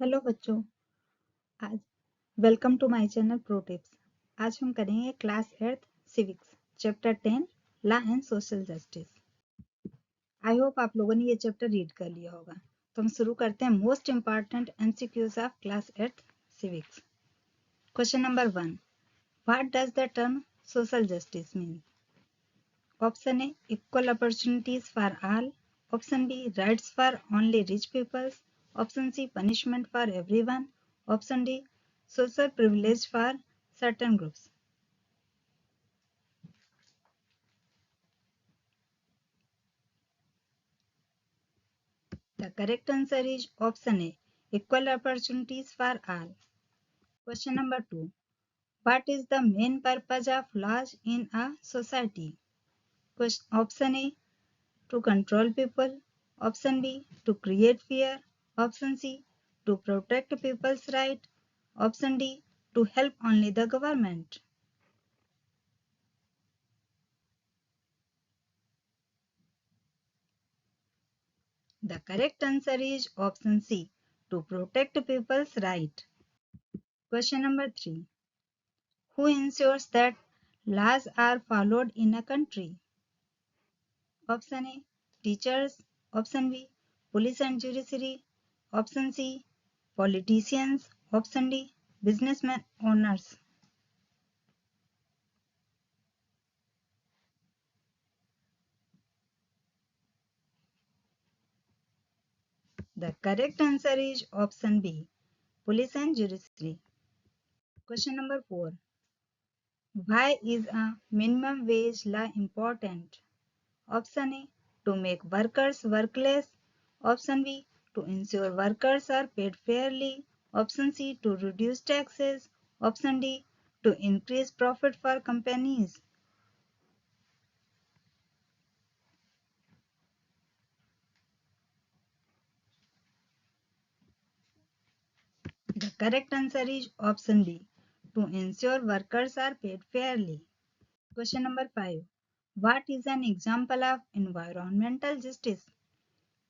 Hello बच्चों। आज welcome to my channel pro tips. आज हम करेंगे class 8 civics chapter 10 law and social justice. I hope आप लोगों ने ये चैप्टर रीड कर लिया होगा। तो हम शुरू करते हैं most important MCQs of class 8 civics. Question number 1, what does the term social justice mean? Option A equal opportunities for all, option B rights for only rich peoples, option C punishment for everyone, option D social privilege for certain groups. The correct answer is option A equal opportunities for all. Question number 2, what is the main purpose of laws in a society? Option A to control people, option B to create fear, option C to protect people's right, option D to help only the government. The correct answer is option C to protect people's right. Question number 3, who ensures that laws are followed in a country? Option A teachers, option B police and judiciary, option C politicians, option D businessmen owners. The correct answer is option B police and judiciary. Question number 4, why is a minimum wage law important? Option A to make workers work less, option B to ensure workers are paid fairly, option C to reduce taxes, option D to increase profit for companies. The correct answer is option B to ensure workers are paid fairly. Question number 5, what is an example of environmental justice?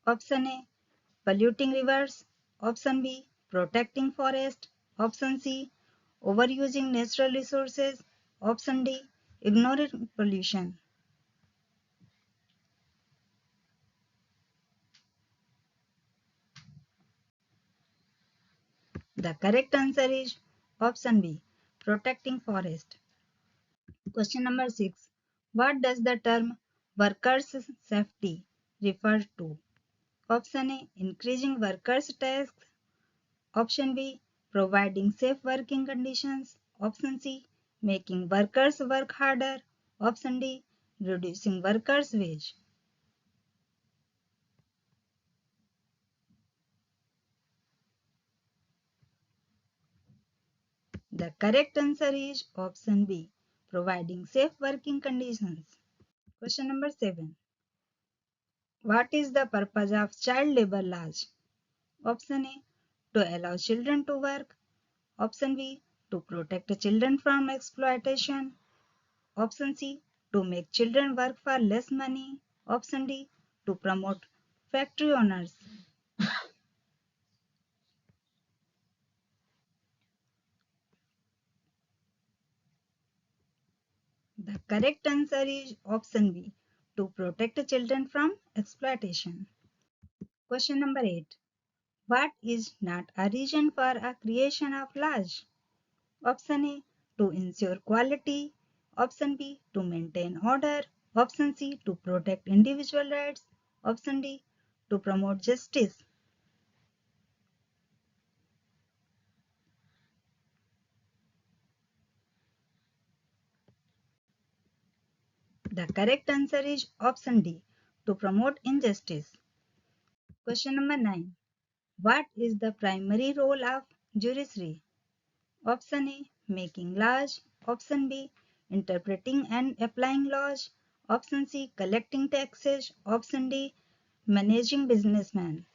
Option A polluting rivers, option B protecting forest, option C overusing natural resources, option D ignoring pollution. The correct answer is option B protecting forest. Question number 6, what does the term workers safety refer to? Option A increasing workers tasks, option B providing safe working conditions, option C making workers work harder, option D reducing workers wage. The correct answer is option B providing safe working conditions. Question number 7, what is the purpose of child labor laws? Option A to allow children to work, option B to protect children from exploitation, option C to make children work for less money, option D to promote factory owners. The correct answer is option B to protect children from exploitation. Question number 8, what is not a reason for a creation of laws? Option A to ensure quality, option B to maintain order, option C to protect individual rights, option D to promote justice. The correct answer is option D to promote injustice. Question number 9, what is the primary role of judiciary? Option A making laws, option B interpreting and applying laws, option C collecting taxes, option D managing businessmen.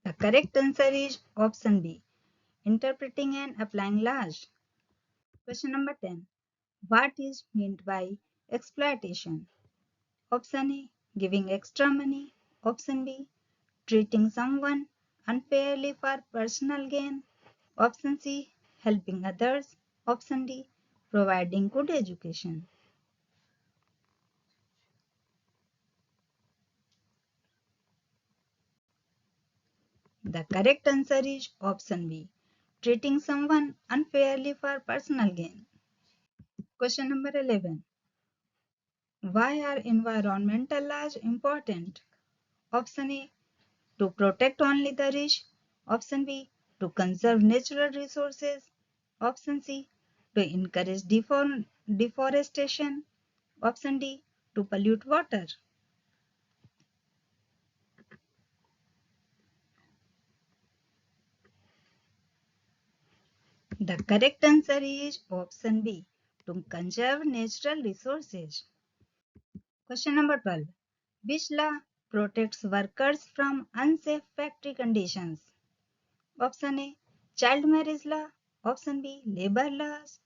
The correct answer is option B interpreting and applying laws. Question number 10. What is meant by exploitation? Option A. Giving extra money. Option B. Treating someone unfairly for personal gain. Option C. Helping others. Option D. Providing good education. The correct answer is option B. Treating someone unfairly for personal gain. Question number 11. Why are environmental laws important? Option A. To protect only the rich. Option B. To conserve natural resources. Option C. To encourage deforestation. Option D. To pollute water. The correct answer is option B. To conserve natural resources. Question number 12. Which law protects workers from unsafe factory conditions? Option A. Child marriage law. Option B. Labor laws.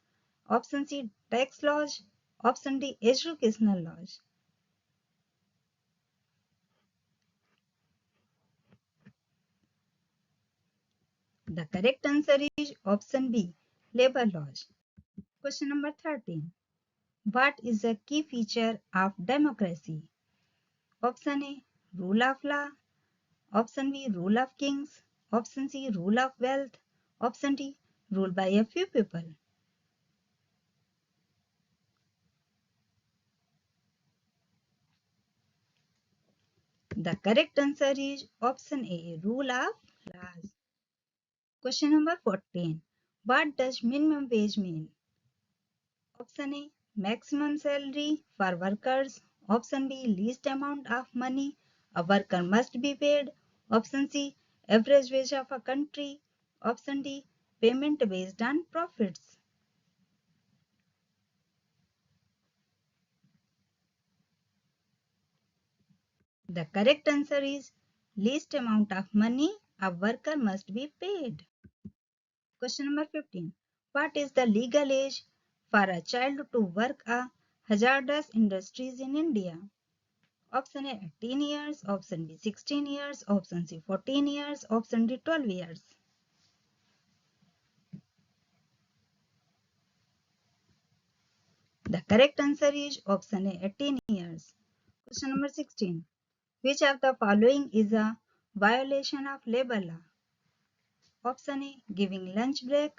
Option C. Tax laws. Option D. Educational laws. The correct answer is option B. Labor laws. Question number 13. What is a key feature of democracy? Option A. Rule of law. Option B. Rule of kings. Option C. Rule of wealth. Option D. Rule by a few people. The correct answer is option A. Rule of laws. Question number 14. What does minimum wage mean? Option A. Maximum salary for workers. Option B. Least amount of money a worker must be paid. Option C. Average wage of a country. Option D. Payment based on profits. The correct answer is least amount of money a worker must be paid. Question number 15. What is the legal age for a child to work a hazardous industries in India? Option A 18 years, option B 16 years, option C 14 years, option D 12 years. The correct answer is option A 18 years. Question number 16. Which of the following is a violation of labor law? Option A. Giving lunch break.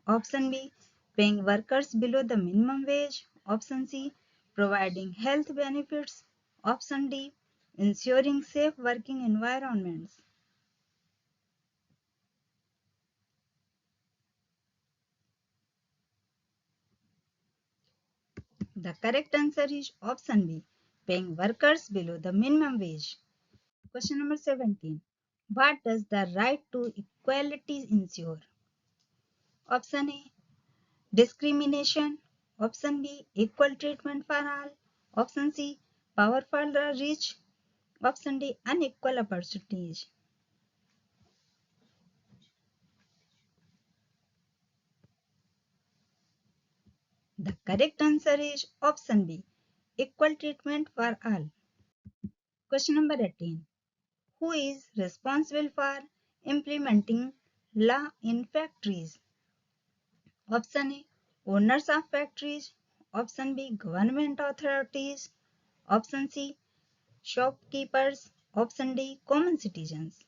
Option B. Paying workers below the minimum wage. Option C. Providing health benefits. Option D. Ensuring safe working environments. The correct answer is option B. Paying workers below the minimum wage. Question number 17. What does the right to equality ensure? Option A. Discrimination. Option B. Equal treatment for all. Option C. Power for the rich. Option D. Unequal opportunities. The correct answer is option B. Equal treatment for all. Question number 18. Who is responsible for implementing law in factories? Option A. Owners of factories. Option B. Government authorities. Option C. Shopkeepers. Option D. Common citizens.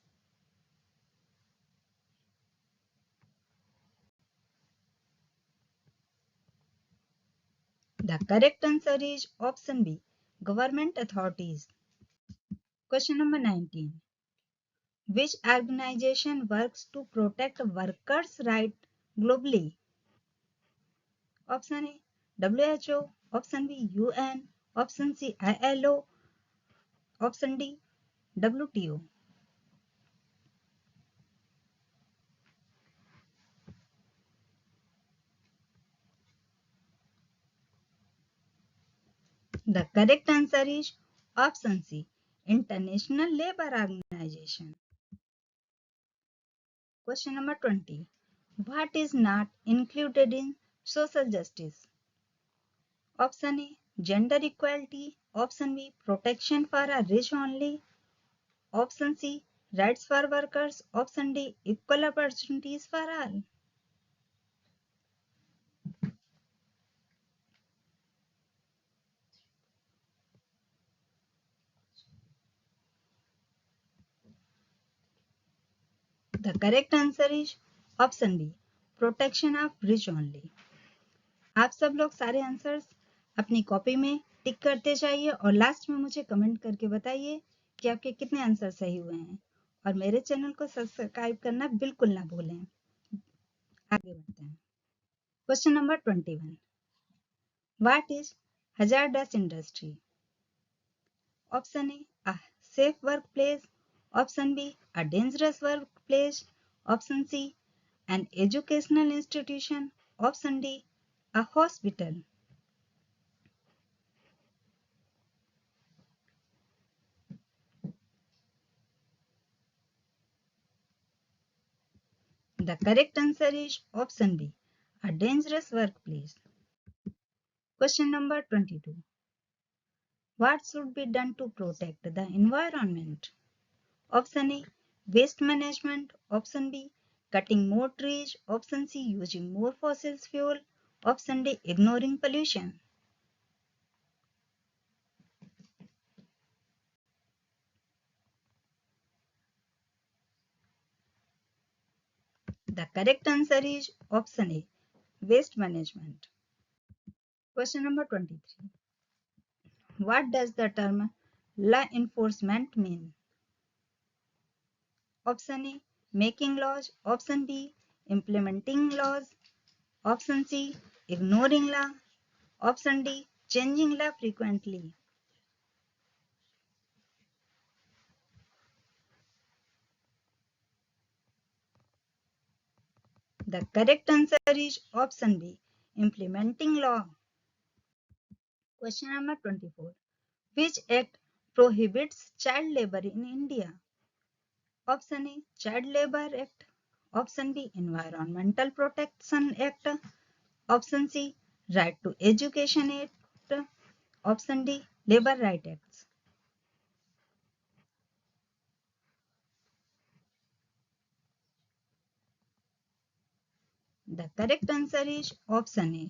The correct answer is option B. Government authorities. Question number 19. Which organization works to protect workers' rights globally? Option A. WHO. Option B. UN. Option C. ILO. Option D. WTO. The correct answer is option C. International Labour Organization. Question number 20. What is not included in social justice. Option A, gender equality. Option B, protection for a rich only. Option C, rights for workers. Option D, equal opportunities for all. The correct answer is option B, protection of rich only. आप सब लोग सारे answers अपनी copy में टिक करते जाइए और last में मुझे कमेंट करके बताइए कि आपके कितने आंसर सही हुए हैं और मेरे चैनल को सब्सक्राइब करना बिल्कुल ना भूलें। आगे बढ़ते हैं। Question number 21, what is hazardous industry? Option A, a safe workplace. Option B, a dangerous workplace. Option C, an educational institution. Option D, a hospital. The correct answer is option B, a dangerous workplace. Question number 22. What should be done to protect the environment? Option A, waste management. Option B, cutting more trees. Option C, using more fossil fuel. Option D, ignoring pollution. The correct answer is option A, waste management. Question number 23. What does the term law enforcement mean? Option A, making laws. Option B, implementing laws. Option C, ignoring law. Option D, changing law frequently. The correct answer is option B, implementing law. Question number 24. Which act prohibits child labor in India? Option A, Child Labor Act. Option B, Environmental Protection Act. Option C, Right to Education Act. Option D, Labor Right Acts. The correct answer is option A,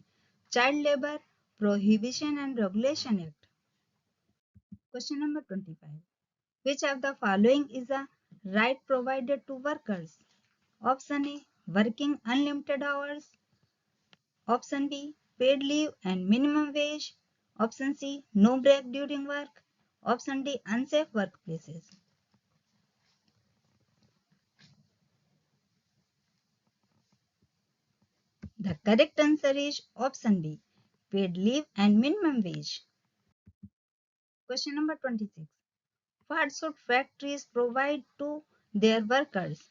Child Labor Prohibition and Regulation Act. Question number 25. Which of the following is a right provided to workers? Option A, working unlimited hours. Option B, paid leave and minimum wage. Option C, no break during work. Option D, unsafe workplaces. The correct answer is option B, paid leave and minimum wage. Question number 26. What should factories provide to their workers?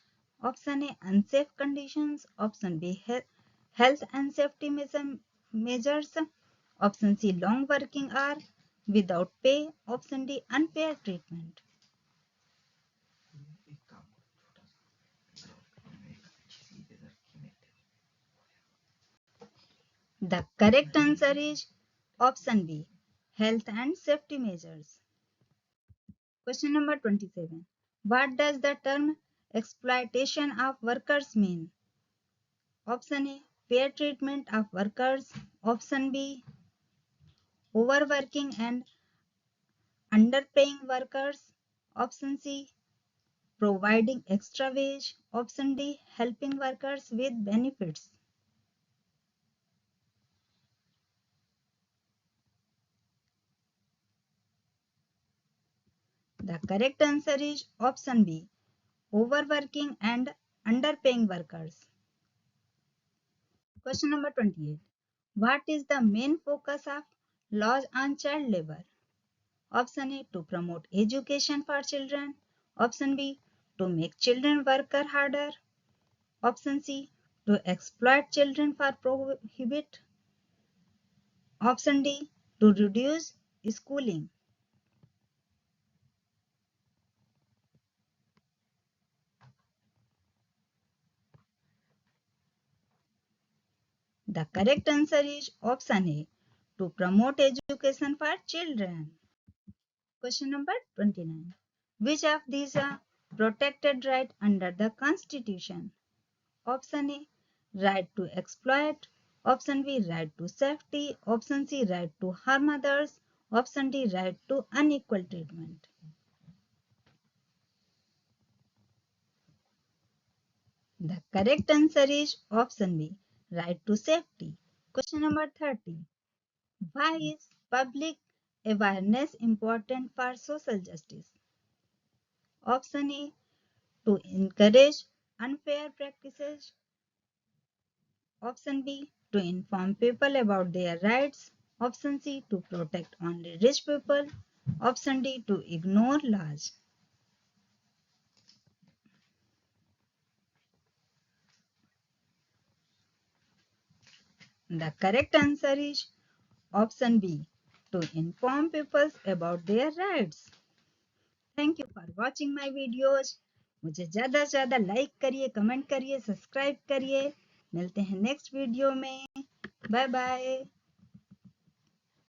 Option A, unsafe conditions. Option B, health and safety measures. Option C, long working hours without pay. Option D, unfair treatment. The correct answer is option B, health and safety measures. Question number 27. What does the term exploitation of workers mean? Option A, fair treatment of workers. Option B, overworking and underpaying workers. Option C, providing extra wage. Option D, helping workers with benefits. The correct answer is option B, overworking and underpaying workers. Question number 28. What is the main focus of laws on child labor? Option A, to promote education for children. Option B, to make children work harder. Option C, to exploit children for prohibit. Option D, to reduce schooling. The correct answer is option A, to promote education for children. Question number 29. Which of these are protected right under the Constitution? Option A, right to exploit. Option B, right to safety. Option C, right to harm others. Option D, right to unequal treatment. The correct answer is option B, right to safety. Question number 30. Why is public awareness important for social justice? Option A, to encourage unfair practices. Option B, to inform people about their rights. Option C, to protect only rich people. Option D, to ignore laws. The correct answer is option B, to inform people about their rights. Thank you for watching my videos. मुझे ज़्यादा से ज़्यादा like करिए, comment करिए, subscribe करिए। मिलते हैं next video में। Bye bye.